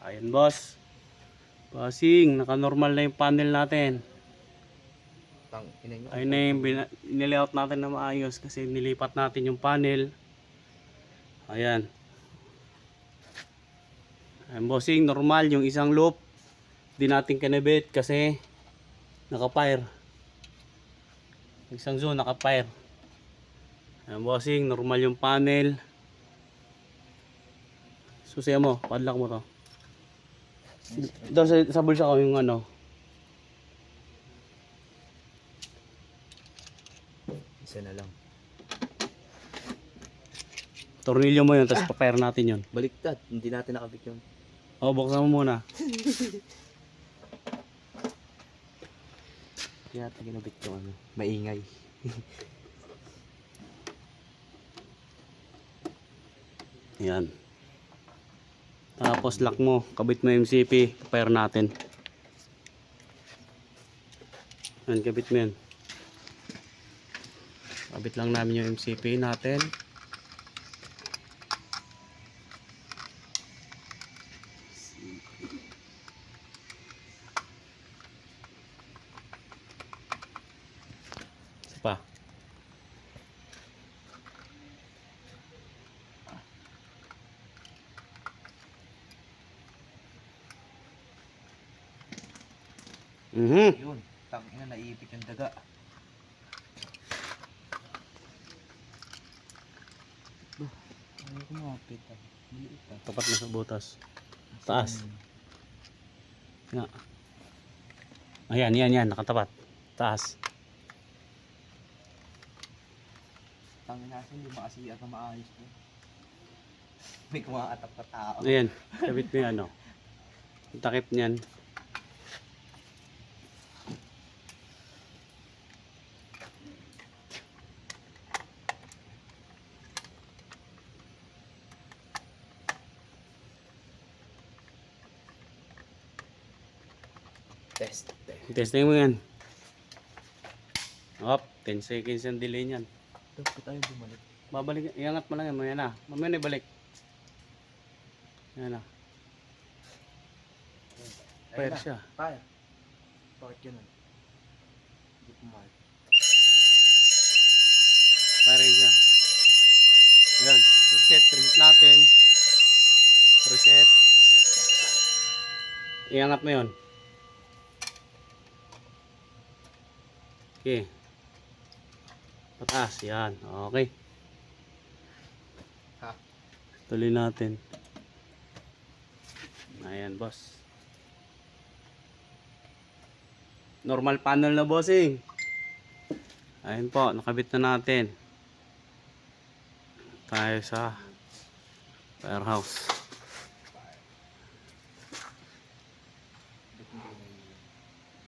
Ayan boss. Bossing, naka-normal na yung panel natin. Ayun na yung nilayout natin na maayos kasi nilipat natin yung panel. Ayan. Ayan bossing, normal yung isang loop. Di natin kinabit kasi naka-fire. Isang zone naka-fire. Ayan bossing, normal yung panel. Susiya mo, padlock mo to. Doon sa bulsa ko yung ano. Isa na lang. Tornilyo mo yun, tapos pa-fire natin yun. Baliktad, hindi natin nakabit yun. O, buksan mo muna. Kaya natin kinabit yung ano, maingay. Yan. Tapos lock mo, kabit mo yung MCP, pa-fire natin. Yan, kabit mo yan. Kabit lang namin yung MCP natin. Isa pa. Yun, tangina naiipit yung daga. Ano kumapit ah? Tapat na sa butas. Taas. Nga. Ayan, yan, nakatapat. Taas. Tangina kasi hindi makasiya ka maayos ko. May kumakatak na tao. Ayan, kabit mo yung ano. Yung takip niyan. Test. Testing mo yan. Hop, 10 seconds yung delay niyan. Dapat tayo bumalik. Babalik, iangat mo lang yan, mamaya na. Mamaya na ibalik. Yan na. Fire siya. Fire. Bakit yun? Hindi pumayag. Fire siya. Ayan, reset natin. Reset. Iangat mo yun. Okay. Pataas, yan. Okay. Ha? Tuloy natin. Ayan, boss. Normal panel na, bossing. Ayan po, nakabit na natin. Tayo sa firehouse.